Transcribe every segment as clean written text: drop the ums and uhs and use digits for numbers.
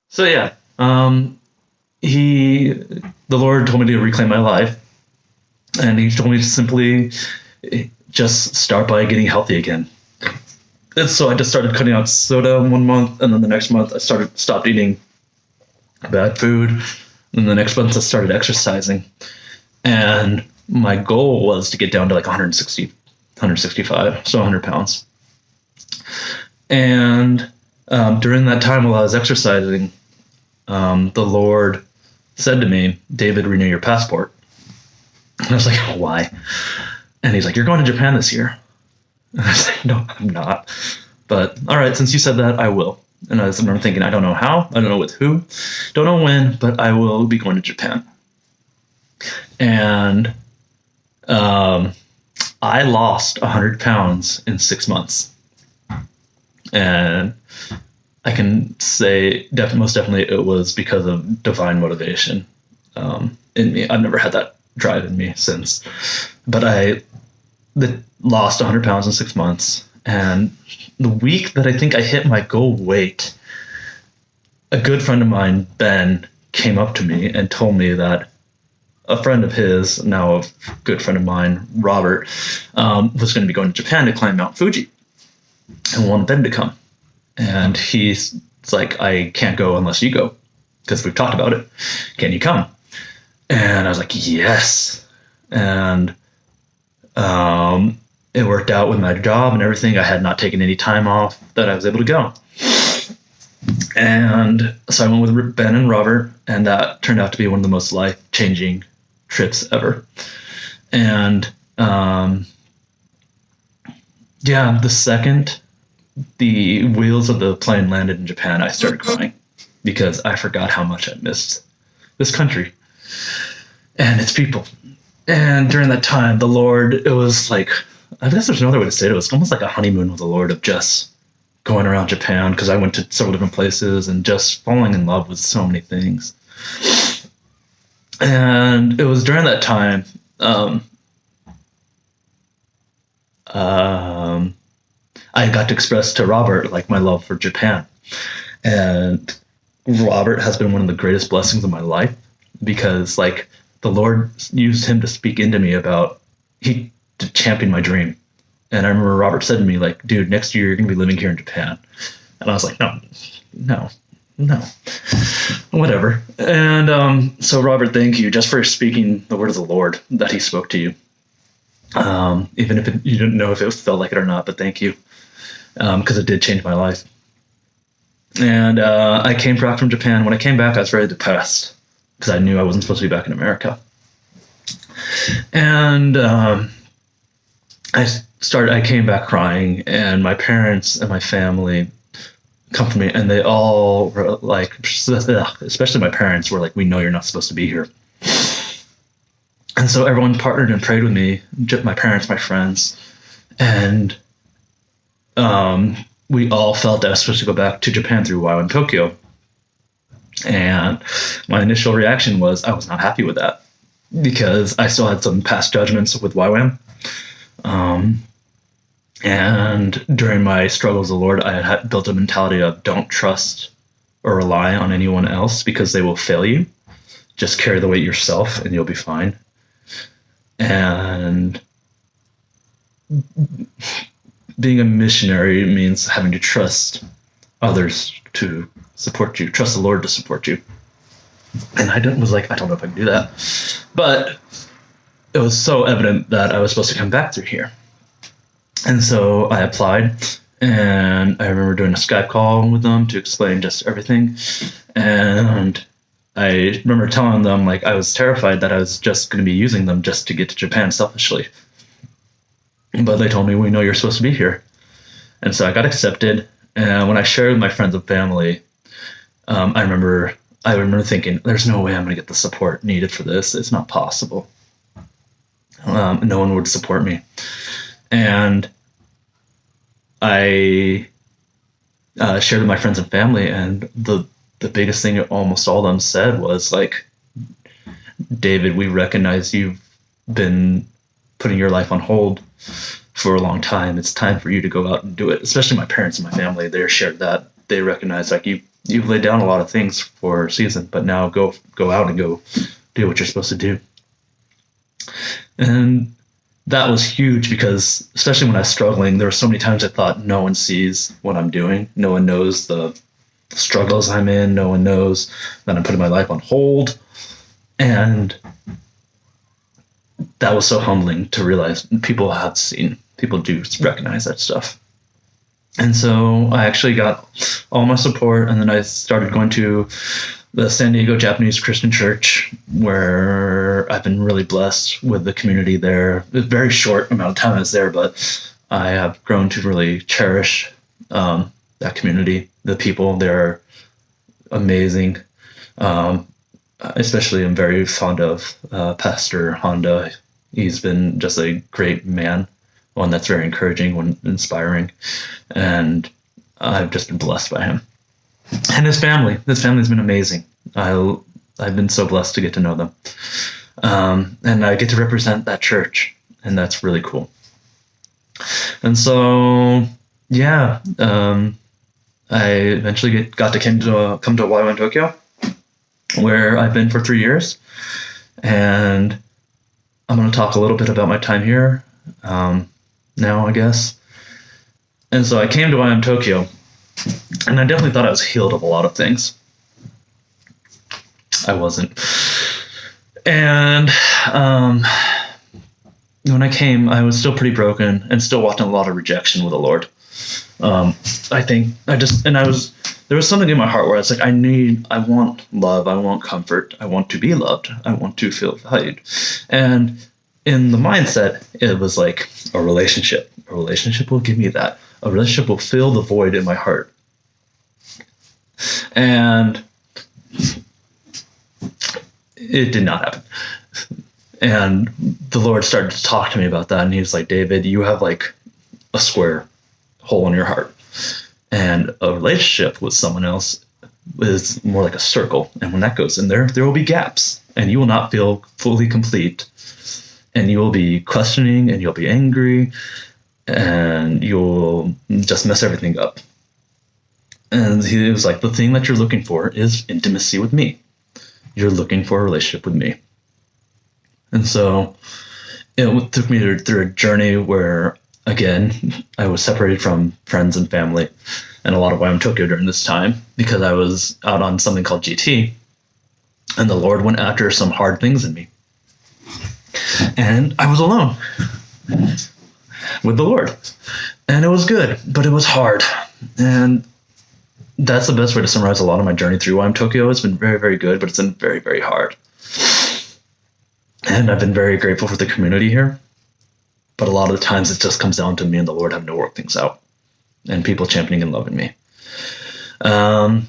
So yeah, the Lord told me to reclaim my life, and he told me to simply just start by getting healthy again. And so I just started cutting out soda 1 month, and then the next month I stopped eating bad food, and the next month I started exercising, and my goal was to get down to like 160, 165, so 100 pounds. And during that time while I was exercising, the Lord said to me, David, renew your passport. And I was like, oh, why? And he's like, you're going to Japan this year. And I was like, no, I'm not. But all right, since you said that, I will. And I was thinking, I don't know how, I don't know with who, don't know when, but I will be going to Japan. And I lost 100 pounds in 6 months. And I can say most definitely it was because of divine motivation in me. I've never had that drive in me since. But I lost 100 pounds in 6 months. And the week that I think I hit my goal weight, a good friend of mine, Ben, came up to me and told me that a friend of his, now a good friend of mine, Robert, was going to be going to Japan to climb Mount Fuji and wanted Ben to come. And he's like, I can't go unless you go because we've talked about it. Can you come? And I was like, yes. And it worked out with my job and everything. I had not taken any time off that I was able to go. And so I went with Ben and Robert, and that turned out to be one of the most life-changing trips ever. And the second the wheels of the plane landed in Japan, I started crying because I forgot how much I missed this country and its people. And during that time, the Lord, it was like, I guess there's another way to say it. It was almost like a honeymoon with the Lord of just going around Japan, because I went to several different places and just falling in love with so many things. And it was during that time I got to express to Robert like my love for Japan. And Robert has been one of the greatest blessings of my life, because like the Lord used him to speak into me about to champion my dream. And I remember Robert said to me, like, dude, next year you're going to be living here in Japan. And I was like, no, whatever. And so Robert, thank you just for speaking the word of the Lord that he spoke to you. Even if you didn't know if it felt like it or not, but thank you. Because it did change my life. And I came back from Japan. When I came back, I was very depressed because I knew I wasn't supposed to be back in America. And I came back crying, and my parents and my family come to me, and they all were like, especially my parents were like, we know you're not supposed to be here. And so everyone partnered and prayed with me, my parents, my friends, and we all felt that I was supposed to go back to Japan through YWAM Tokyo. And my initial reaction was I was not happy with that, because I still had some past judgments with YWAM. And during my struggles with the Lord, I had built a mentality of don't trust or rely on anyone else because they will fail you. Just carry the weight yourself and you'll be fine. And being a missionary means having to trust others to support you, trust the Lord to support you. And I was like, I don't know if I can do that. But it was so evident that I was supposed to come back through here. And so I applied, and I remember doing a Skype call with them to explain just everything. And I remember telling them, like, I was terrified that I was just going to be using them just to get to Japan selfishly. But they told me, we know you're supposed to be here. And so I got accepted. And when I shared with my friends and family, I remember thinking, there's no way I'm going to get the support needed for this. It's not possible. No one would support me. And I shared with my friends and family, and the biggest thing almost all of them said was like, David, we recognize you've been putting your life on hold for a long time. It's time for you to go out and do it. Especially my parents and my family, they shared that. They recognized like you've laid down a lot of things for a season, but now go out and go do what you're supposed to do. And that was huge because, especially when I was struggling, there were so many times I thought no one sees what I'm doing. No one knows the struggles I'm in. No one knows that I'm putting my life on hold. And that was so humbling to realize people have seen. People do recognize that stuff. And so I actually got all my support, and then I started going to the San Diego Japanese Christian Church, where I've been really blessed with the community there. It was a very short amount of time I was there, but I have grown to really cherish that community. The people there are amazing. Especially I'm very fond of Pastor Honda. He's been just a great man, one that's very encouraging, one inspiring, and I've just been blessed by him. And his family. His family's been amazing. I've been so blessed to get to know them. And I get to represent that church, and that's really cool. And so, yeah, I eventually got to come to YWAM Tokyo, where I've been for 3 years. And I'm going to talk a little bit about my time here now, I guess. And so I came to YWAM Tokyo, and I definitely thought I was healed of a lot of things. I wasn't. And when I came, I was still pretty broken and still walking a lot of rejection with the Lord. There was something in my heart where I was like, I want love, I want comfort, I want to be loved, I want to feel valued. And in the mindset, it was like a relationship. A relationship will give me that. A relationship will fill the void in my heart. And it did not happen. And the Lord started to talk to me about that. And he was like, David, you have like a square hole in your heart. And a relationship with someone else is more like a circle. And when that goes in there, there will be gaps. And you will not feel fully complete. And you will be questioning, and you'll be angry. And you'll just mess everything up. And he was like, the thing that you're looking for is intimacy with me. You're looking for a relationship with me. And so it took me through a journey where, again, I was separated from friends and family and a lot of YWAM Tokyo during this time because I was out on something called GT, and the Lord went after some hard things in me. And I was alone with the Lord. And it was good, but it was hard. And that's the best way to summarize a lot of my journey through YWAM Tokyo. It's been very, very good, but it's been very, very hard. And I've been very grateful for the community here. But a lot of the times it just comes down to me and the Lord having to work things out. And people championing and loving me. And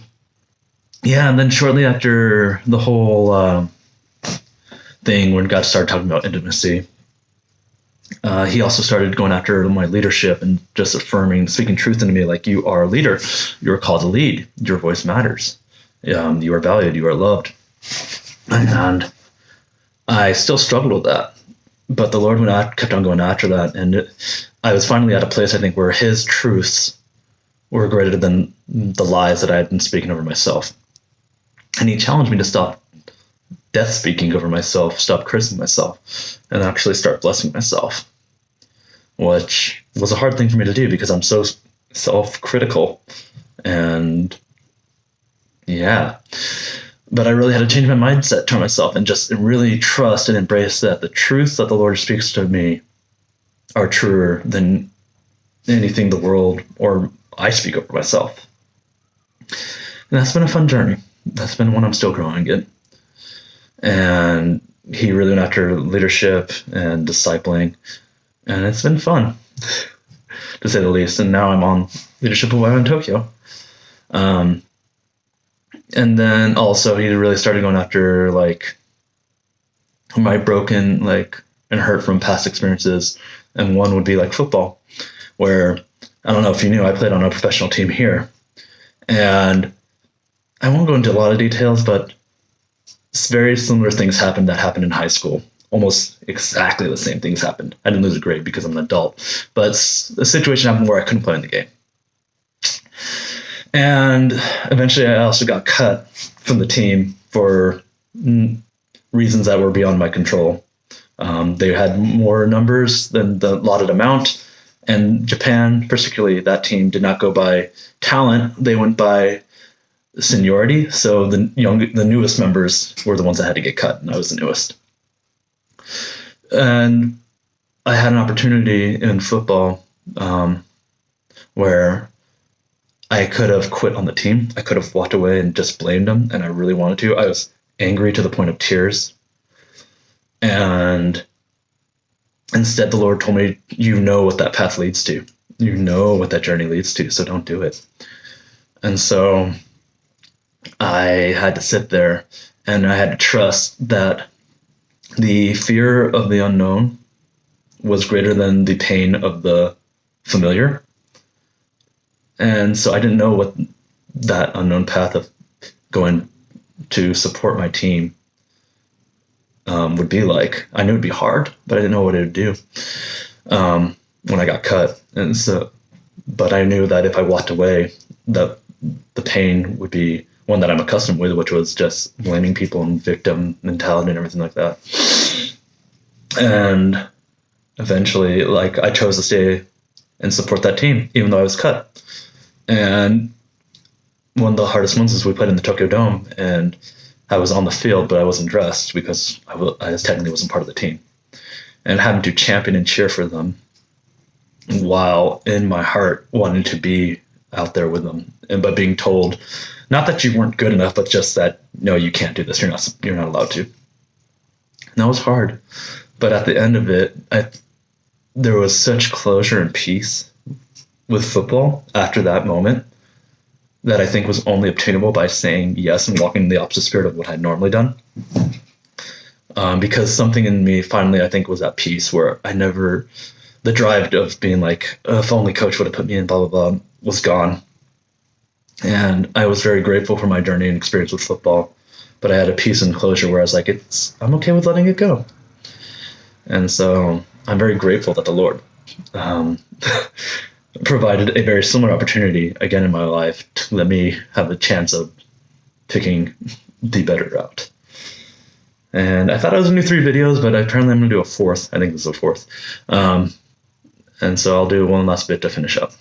then shortly after the whole thing, when God started talking about intimacy, he also started going after my leadership and just affirming, speaking truth into me, like, you are a leader. You're called to lead. Your voice matters. You are valued. You are loved. And I still struggled with that. But the Lord kept on going after that. And I was finally at a place, I think, where his truths were greater than the lies that I had been speaking over myself. And he challenged me to stop death speaking over myself, stop cursing myself, and actually start blessing myself, which was a hard thing for me to do because I'm so self-critical. And yeah, but I really had to change my mindset toward myself and just really trust and embrace that the truth that the Lord speaks to me are truer than anything the world or I speak over myself. And that's been a fun journey. That's been one I'm still growing in. And he really went after leadership and discipling, and it's been fun, to say the least. And now I'm on leadership of YWAM Tokyo. And then also he really started going after like my broken and hurt from past experiences. And one would be like football, where, I don't know if you knew, I played on a professional team here. And I won't go into a lot of details, but very similar things happened that happened in high school. Almost exactly the same things happened. I didn't lose a grade because I'm an adult, but a situation happened where I couldn't play in the game. And eventually I also got cut from the team for reasons that were beyond my control. They had more numbers than the allotted amount. And Japan, particularly that team, did not go by talent. They went by seniority. So the newest members were the ones that had to get cut, and I was the newest. And I had an opportunity in football where I could have quit on the team. I could have walked away and just blamed them, and I really wanted to. I was angry to the point of tears. And instead, the Lord told me, you know what that path leads to. You know what that journey leads to, so don't do it. And so I had to sit there, and I had to trust that the fear of the unknown was greater than the pain of the familiar. And so I didn't know what that unknown path of going to support my team would be like. I knew it'd be hard, but I didn't know what it would do when I got cut. And so, but I knew that if I walked away, that the pain would be one that I'm accustomed with, which was just blaming people and victim mentality and everything like that. And eventually, like, I chose to stay and support that team, even though I was cut. And one of the hardest ones is we played in the Tokyo Dome, and I was on the field, but I wasn't dressed because I technically wasn't part of the team. And having to champion and cheer for them while in my heart wanting to be out there with them, and but being told not that you weren't good enough, but just that, no, you can't do this. You're not allowed to. And that was hard. But at the end of it, there was such closure and peace with football after that moment that I think was only obtainable by saying yes and walking in the opposite spirit of what I'd normally done. Because something in me finally, I think, was at peace where the drive of being like, if only coach would have put me in, blah, blah, blah, was gone. And I was very grateful for my journey and experience with football, but I had a peace and closure where I was like, I'm okay with letting it go. And so I'm very grateful that the Lord provided a very similar opportunity again in my life to let me have a chance of picking the better route. And I thought I was going to do 3 videos, but apparently I'm going to do a 4th. I think this is a 4th. And so I'll do one last bit to finish up.